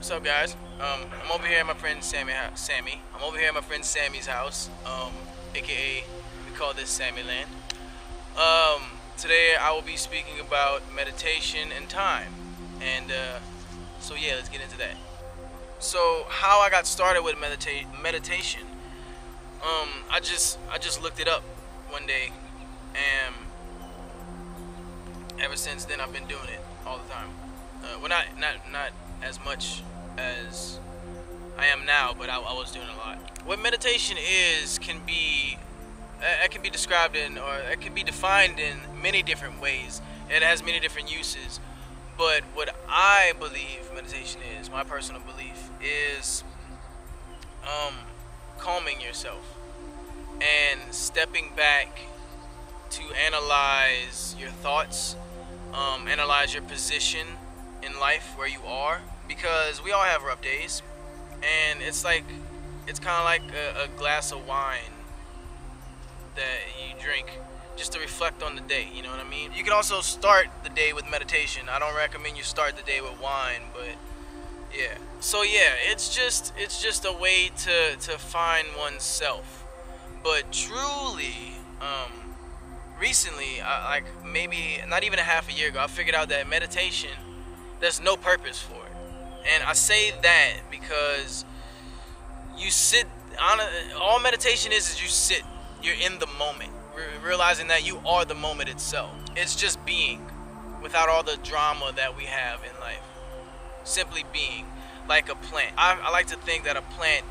What's up, guys? I'm over here at my friend Sammy. I'm over here at my friend Sammy's house, aka we call this Sammy Land. Today I will be speaking about meditation and time, and so yeah, let's get into that. So how I got started with meditation? I just looked it up one day, and ever since then I've been doing it all the time. Well, not as much as I am now, but I was doing a lot. What meditation is can be described in, or it can be defined in many different ways. It has many different uses. But what I believe meditation is, my personal belief, is calming yourself and stepping back to analyze your thoughts, analyze your position in life, where you are, because we all have rough days, and it's kind of like a glass of wine that you drink just to reflect on the day, you know what I mean? You can also start the day with meditation. I don't recommend you start the day with wine, but yeah. So yeah, it's just a way to find oneself. But truly, recently, like maybe not even a half a year ago, I figured out that meditation, there's no purpose for it. And I say that because you sit on all meditation is you sit, you're in the moment, realizing that you are the moment itself. It's just being, without all the drama that we have in life. Simply being, like a plant. I like to think that a plant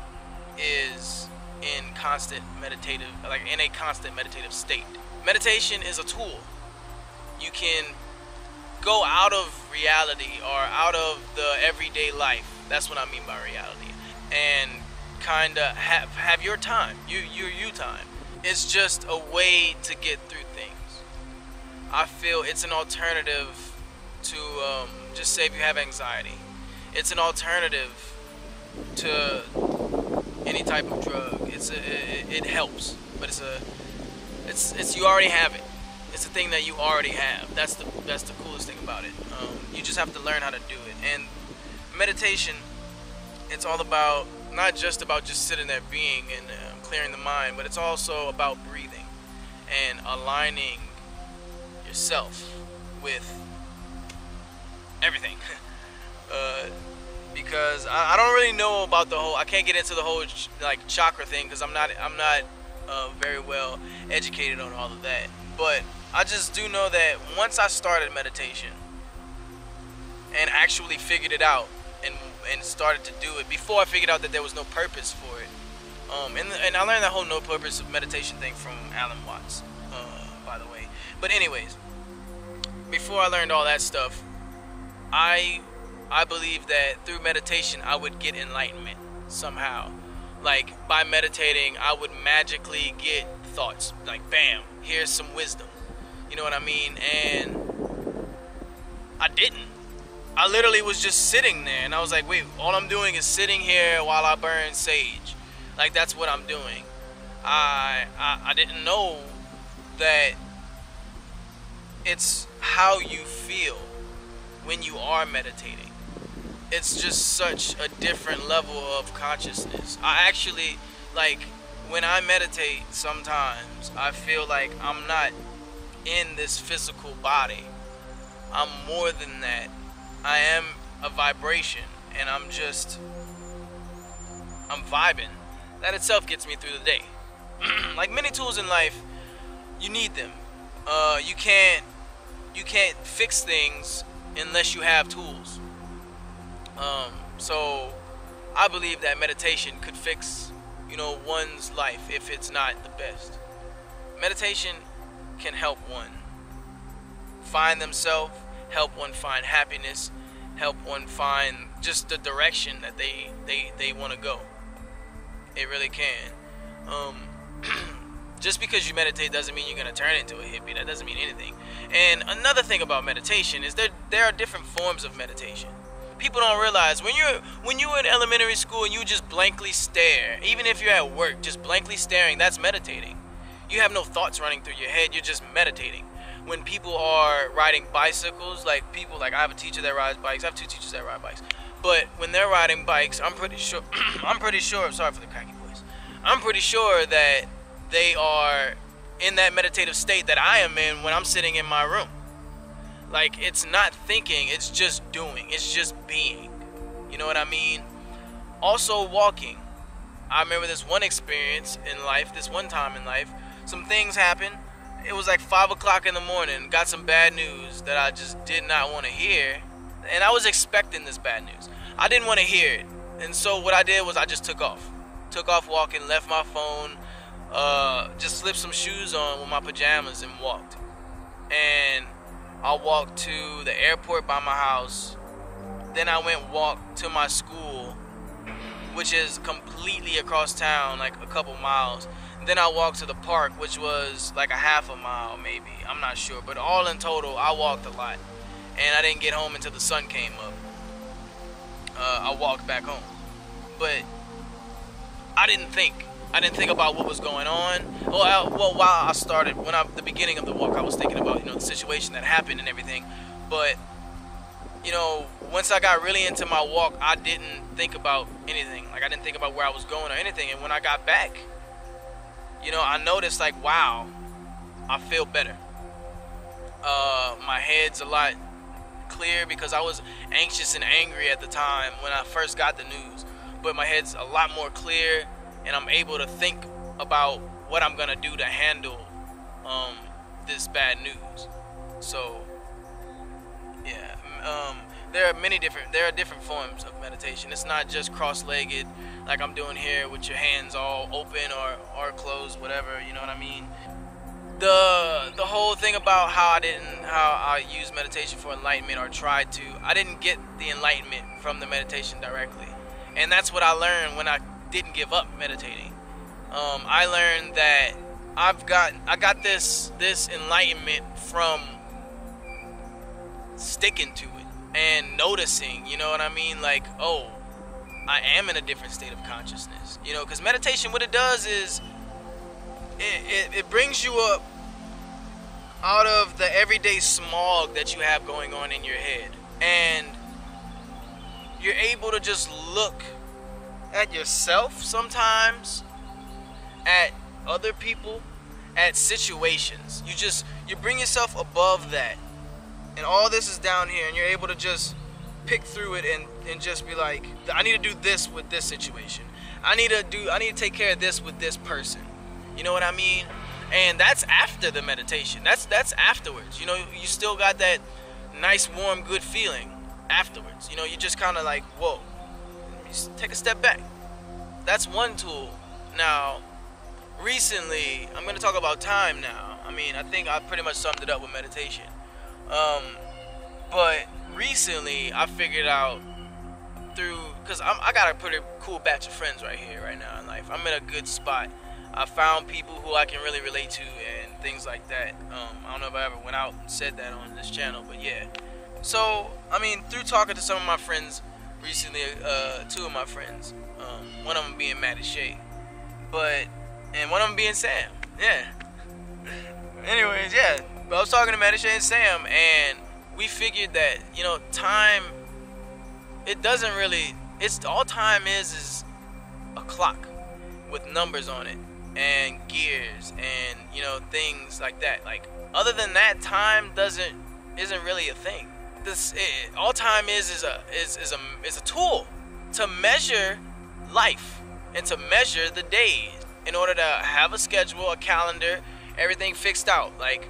is in a constant meditative state. Meditation is a tool. You can go out of reality, or out of the everyday life. That's what I mean by reality. And kind of have your time, your time. It's just a way to get through things. I feel it's an alternative to just say if you have anxiety. It's an alternative to any type of drug. It helps, but it's you already have it. It's a thing that you already have. That's the coolest thing about it. You just have to learn how to do it. And meditation, it's all about, not just about just sitting there being and clearing the mind, but it's also about breathing and aligning yourself with everything. Because I don't really know about the whole, I can't get into the whole like chakra thing, because I'm not very well educated on all of that. But I just do know that once I started meditation and actually figured it out and started to do it, before I figured out that there was no purpose for it, and I learned that whole no purpose of meditation thing from Alan Watts, by the way. But anyways, before I learned all that stuff, I believe that through meditation I would get enlightenment somehow. Like, by meditating I would magically get thoughts, like bam, here's some wisdom, you know what I mean? And I didn't. I literally was just sitting there, and I was like, wait, all I'm doing is sitting here while I burn sage. Like, that's what I'm doing. I didn't know that it's how you feel when you are meditating. It's just such a different level of consciousness. I actually, like, when I meditate, sometimes I feel like I'm not in this physical body. I'm more than that. I am a vibration, and I'm vibing. That itself gets me through the day. Like many tools in life, you need them. You can't fix things unless you have tools. So I believe that meditation could fix, one's life if it's not the best. Meditation can help one find themselves, help one find happiness, help one find just the direction that they want to go. It really can. Just because you meditate doesn't mean you're going to turn into a hippie. That doesn't mean anything. And another thing about meditation is there are different forms of meditation. People don't realize when you're in elementary school and you just blankly stare, even if you're at work, just blankly staring, that's meditating. You have no thoughts running through your head, you're just meditating. when people are riding bicycles, like people, like I have a teacher that rides bikes. I have two teachers that ride bikes. But when they're riding bikes, I'm pretty sure, sorry for the cracky voice. I'm pretty sure that they are in that meditative state that I am in when I'm sitting in my room. Like, it's not thinking, it's just doing, it's just being. You know what I mean? Also walking. I remember this one experience in life, this one time in life, some things happened. It was like 5 o'clock in the morning, got some bad news that I just did not want to hear. And I was expecting this bad news. I didn't want to hear it. And so what I did was I just took off. Took off walking, left my phone, just slipped some shoes on with my pajamas and walked. And I walked to the airport by my house. Then I walked to my school, which is completely across town, like a couple miles. Then I walked to the park, which was like a half a mile maybe. I'm not sure. But all in total, I walked a lot. And I didn't get home until the sun came up. I walked back home. But I didn't think. I didn't think about what was going on. Well, while I started, the beginning of the walk, I was thinking about, the situation that happened and everything. But, once I got really into my walk, I didn't think about anything. Like, I didn't think about where I was going or anything. And when I got back, I noticed, like, wow, I feel better. My head's a lot clear because I was anxious and angry at the time when I first got the news. But my head's a lot more clear, and I'm able to think about what I'm gonna do to handle this bad news. So yeah, there are different forms of meditation. It's not just cross-legged like I'm doing here with your hands all open or closed, whatever, you know what I mean? The whole thing about how I use meditation for enlightenment, or tried to, I didn't get the enlightenment from the meditation directly. And that's what I learned when I didn't give up meditating. I learned that I got this enlightenment from sticking to it and noticing, you know what I mean? Like, oh, I am in a different state of consciousness. Because meditation, what it does is it brings you up out of the everyday smog that you have going on in your head. And you're able to just look at yourself sometimes, at other people, at situations. You bring yourself above that. And all this is down here, and you're able to just pick through it and just be like, I need to do this with this situation. I need to take care of this with this person. You know what I mean? And that's after the meditation. That's afterwards. You still got that nice, warm, good feeling afterwards. You just kind of like, whoa, just take a step back. That's one tool. Now, recently, I'm going to talk about time now. I think I pretty much summed it up with meditation. But recently, I figured out because I got a pretty cool batch of friends right here, right now in life. I'm in a good spot. I found people who I can really relate to and things like that. I don't know if I ever went out and said that on this channel, but yeah. So, through talking to some of my friends recently, two of my friends, one of them being Matty Shay, and one of them being Sam, yeah. Anyways, yeah, but I was talking to Matty Shay and Sam, and we figured that, time, all time is a clock with numbers on it, and gears, and, things like that. Like, other than that, time isn't really a thing. All time is a tool to measure life and to measure the days in order to have a schedule, a calendar, everything fixed out. Like,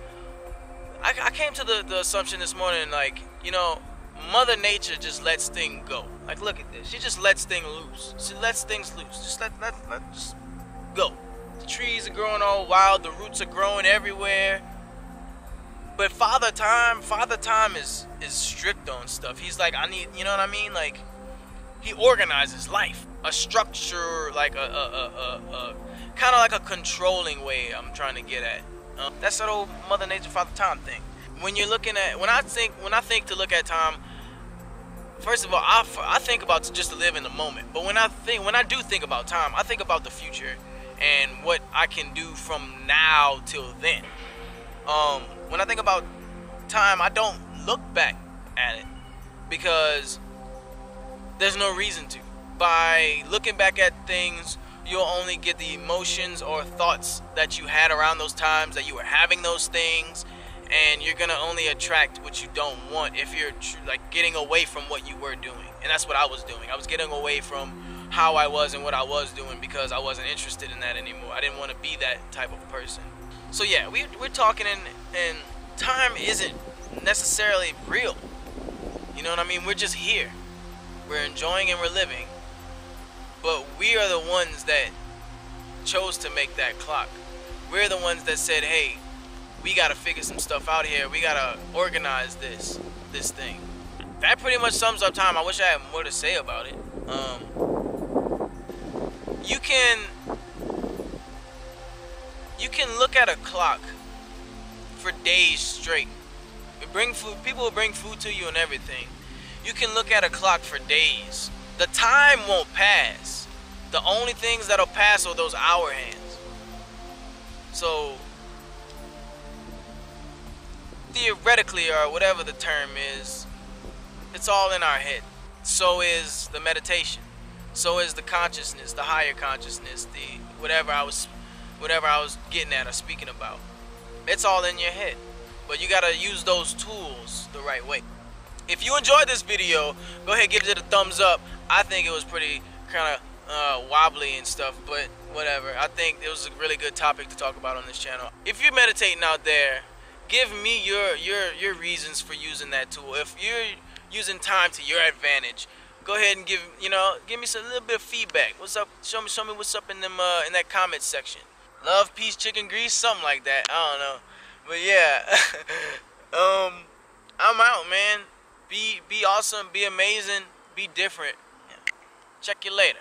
I came to the assumption this morning, like, Mother Nature just lets things go. Like, look at this. She just lets things loose. She lets things loose. Just let just go. The trees are growing all wild. The roots are growing everywhere. But Father Time is strict on stuff. He's like, I need, you know what I mean? Like, he organizes life. A structure, like a kind of like a controlling way I'm trying to get at. That's that old Mother Nature, Father Time thing. When I think to look at time, first of all, I think about just to live in the moment. But when I do think about time, I think about the future and what I can do from now till then. When I think about time, I don't look back at it because there's no reason to. By looking back at things, you'll only get the emotions or thoughts that you had around those times that you were having those things, and you're gonna only attract what you don't want if you're like getting away from what you were doing. And that's what I was doing. I was getting away from how I was and what I was doing because I wasn't interested in that anymore. I didn't want to be that type of person. So yeah, we're talking, and time isn't necessarily real. You know what I mean? We're just here. We're enjoying and we're living. But we are the ones that chose to make that clock. We're the ones that said, hey, we gotta figure some stuff out here. We gotta organize this thing. That pretty much sums up time. I wish I had more to say about it. You can look at a clock for days straight. People will bring food to you and everything. You can look at a clock for days. The time won't pass. The only things that'll pass are those hour hands. So theoretically, or whatever the term is, it's all in our head. So is the meditation. So is the consciousness, the higher consciousness, the whatever I was getting at or speaking about. It's all in your head. But you gotta use those tools the right way. If you enjoyed this video, go ahead and give it a thumbs up. I think it was pretty kind of wobbly and stuff, but whatever. I think it was a really good topic to talk about on this channel. If you're meditating out there, give me your reasons for using that tool. If you're using time to your advantage, go ahead and give me a little bit of feedback. What's up? Show me what's up in them in that comment section. Love, peace, chicken grease, something like that. I don't know, but yeah. I'm out, man. Be awesome. Be amazing. Be different. Check you later.